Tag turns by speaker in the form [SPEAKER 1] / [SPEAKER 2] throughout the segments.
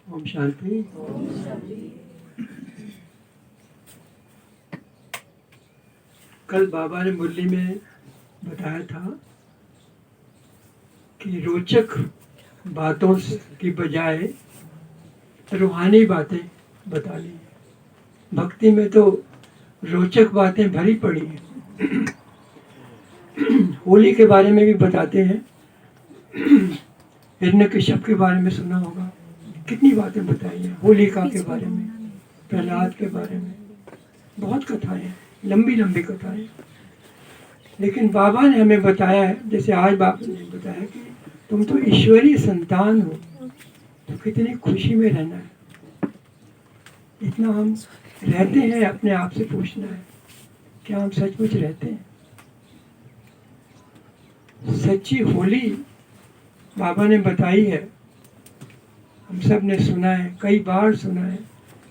[SPEAKER 1] ओम शांति। कल बाबा ने मुरली में बताया था कि रोचक बातों की बजाय रूहानी बातें बतानी है। भक्ति में तो रोचक बातें भरी पड़ी हैं। होली के बारे में भी बताते हैं। हिरण्यकश्यप के बारे में सुना होगा, कितनी बातें बताई हैं। होलिका के बारे में, प्रहलाद के बारे में, बहुत कथाएं हैं, लंबी लंबी कथाएं। लेकिन बाबा ने हमें बताया है, जैसे आज बाबा ने बताया कि तुम तो ईश्वरीय संतान हो, तो कितनी खुशी में रहना है। इतना हम रहते हैं, अपने आप से पूछना है, क्या हम सचमुच रहते हैं? सच्ची होली बाबा ने बताई है, हम सब ने सुना है, कई बार सुना है,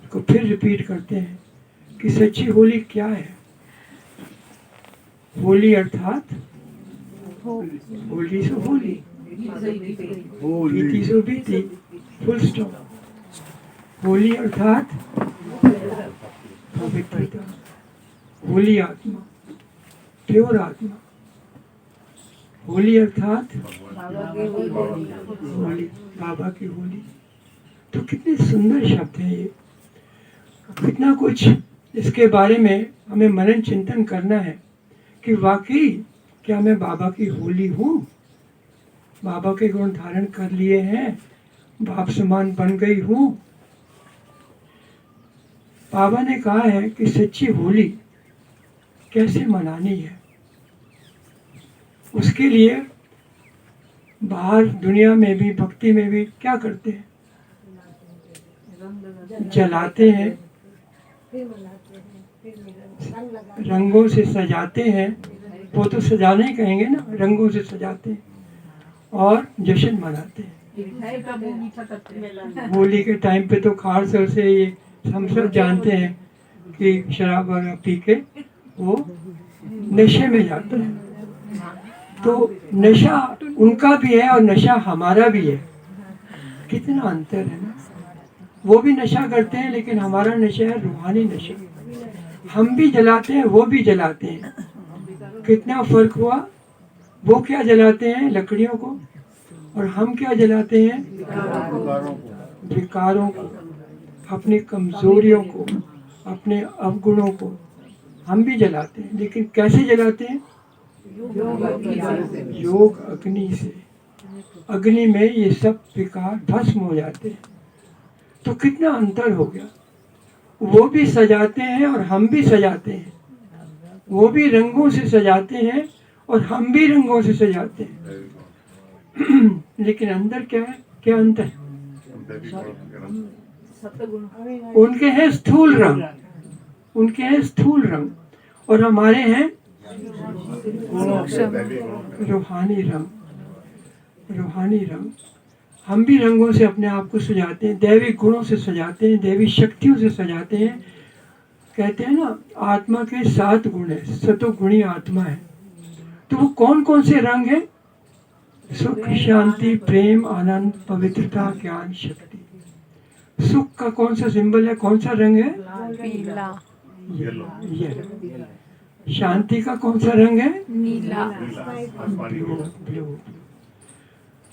[SPEAKER 1] इसको फिर रिपीट करते हैं कि सच्ची होली क्या है। होली अर्थात होली सो होली, बीती सो बीती, फुल स्टॉप। होली अर्थात पवित्रता, होली आत्मा, प्योर आत्मा। होली अर्थात होली, बाबा की होली। तो कितने सुंदर शब्द हैं ये, कितना कुछ इसके बारे में हमें मनन चिंतन करना है कि वाकई क्या मैं बाबा की होली हूँ? बाबा के गुण धारण कर लिए हैं, बाप समान बन गई हूँ। बाबा ने कहा है कि सच्ची होली कैसे मनानी है। उसके लिए बाहर दुनिया में भी, भक्ति में भी क्या करते हैं? जलाते हैं, रंगों से सजाते हैं। वो तो सजाना ही कहेंगे ना, रंगों से सजाते हैं और जश्न मनाते हैं। होली के टाइम पे तो खास तौर से ये हम सब जानते हैं कि शराब वगैरह पी के वो नशे में जाते हैं। तो नशा उनका भी है और नशा हमारा भी है। कितना अंतर है ना। वो भी नशा करते हैं, लेकिन हमारा नशा है रूहानी नशा। हम भी जलाते हैं, वो भी जलाते हैं। कितना फर्क हुआ। वो क्या जलाते हैं? लकड़ियों को, और हम क्या जलाते हैं? विकारों को, अपनी कमजोरियों को, अपने अवगुणों को हम भी जलाते हैं। लेकिन कैसे जलाते हैं? योग अग्नि से। अग्नि में ये सब विकार भस्म हो जाते हैं। तो कितना अंतर हो गया। वो भी सजाते हैं और हम भी सजाते हैं। वो भी रंगों से सजाते हैं और हम भी रंगों से सजाते हैं। लेकिन अंदर क्या है? क्या अंतर? उनके हैं स्थूल रंग, उनके हैं स्थूल रंग, और हमारे हैं रूहानी रंग। रूहानी रंग। हम भी रंगों से अपने आप को सजाते हैं, दैवी गुणों से सजाते हैं, दैवी शक्तियों से सजाते हैं। कहते हैं ना, आत्मा के 7 गुण है, सतोगुणी आत्मा है। तो वो कौन कौन से रंग है? सुख, शांति, प्रेम, आनंद, पवित्रता, ज्ञान, शक्ति। सुख का कौन सा सिंबल है? कौन सा रंग है?
[SPEAKER 2] पीला।
[SPEAKER 1] ये। शांति का कौन सा रंग है?
[SPEAKER 2] नीला।
[SPEAKER 1] ब्लू। ब्लू।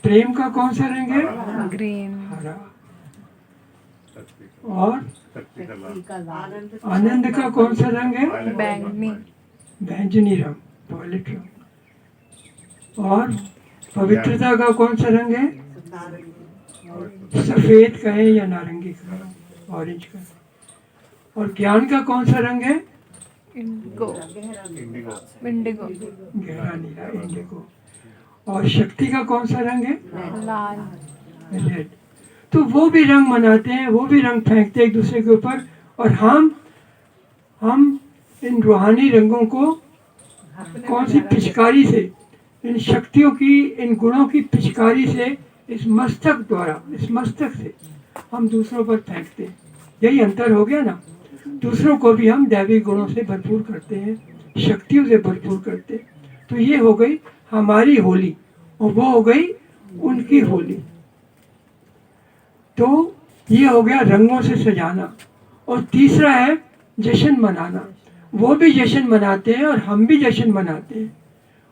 [SPEAKER 1] प्रेम का कौन सा रंग है?
[SPEAKER 2] ग्रीन।
[SPEAKER 1] हरा। और आनंद का कौन सा रंग है?
[SPEAKER 2] बैंगनी।
[SPEAKER 1] बैंगनी रंग, वॉयलेट रंग। और पवित्रता का कौन सा रंग है? सफेद का है या नारंगी का, ऑरेंज का। और ज्ञान का कौन सा रंग है?
[SPEAKER 2] इंडिगो। इंडिगो।
[SPEAKER 1] गहरा नीला, इंडिगो। और शक्ति का कौन सा रंग है?
[SPEAKER 2] लाल।
[SPEAKER 1] रेड। तो वो भी रंग मनाते हैं, वो भी रंग फेंकते हैं एक दूसरे के ऊपर। और हम इन रूहानी रंगों को कौन सी पिचकारी से, इन शक्तियों की, इन गुणों की पिचकारी से, इस मस्तक द्वारा, इस मस्तक से हम दूसरों पर फेंकते हैं। यही अंतर हो गया ना। दूसरों को भी हम दैवी गुणों से भरपूर करते हैं, शक्तियों से भरपूर करते हैं। तो ये हो गई हमारी होली और वो हो गई उनकी होली। तो ये हो गया रंगों से सजाना। और तीसरा है जश्न मनाना। वो भी जश्न मनाते हैं और हम भी जश्न मनाते हैं।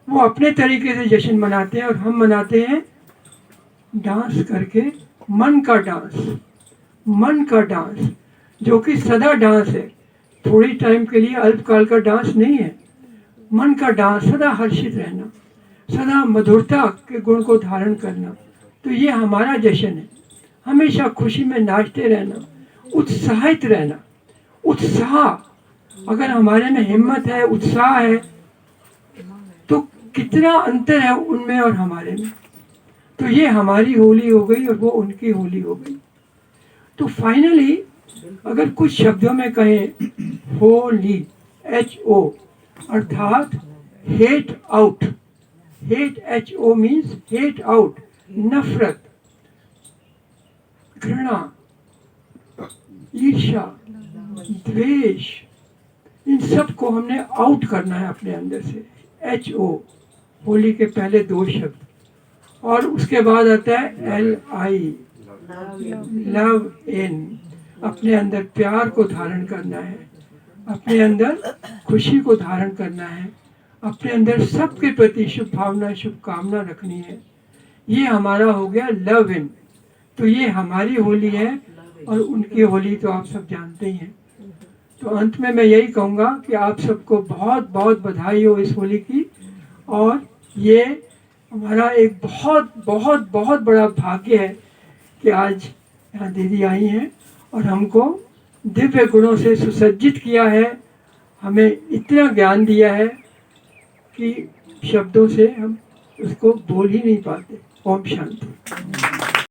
[SPEAKER 1] वो अपने तरीके से जश्न मनाते हैं और हम मनाते हैं डांस करके, मन का डांस। मन का डांस जो कि सदा डांस है, थोड़ी टाइम के लिए अल्पकाल का डांस नहीं है। मन का डांस, सदा हर्षित रहना, सदा मधुरता के गुण को धारण करना। तो ये हमारा जश्न है। हमेशा खुशी में नाचते रहना, उत्साहित रहना। उत्साह, अगर हमारे में हिम्मत है, उत्साह है, तो कितना अंतर है उनमें और हमारे में। तो ये हमारी होली हो गई और वो उनकी होली हो गई। तो फाइनली अगर कुछ शब्दों में कहें, होली, HO, अर्थात hate out. Hate, HO means hate out, नफरत, घृणा, ईर्ष्या, द्वेष, इन सब को हमने आउट करना है अपने अंदर से। HO, होली के पहले दो शब्द। और उसके बाद आता है LI, लव इन। अपने अंदर प्यार को धारण करना है, अपने अंदर खुशी को धारण करना है, अपने अंदर सबके प्रति शुभ भावना, शुभकामना रखनी है। ये हमारा हो गया लव इन। तो ये हमारी होली है और उनकी होली तो आप सब जानते ही हैं। तो अंत में मैं यही कहूँगा कि आप सबको बहुत बहुत बधाई हो इस होली की। और ये हमारा एक बहुत बहुत बहुत बड़ा भाग्य है कि आज यहाँ दीदी आई हैं और हमको दिव्य गुणों से सुसज्जित किया है, हमें इतना ज्ञान दिया है कि शब्दों से हम उसको बोल ही नहीं पाते। ओम शांति।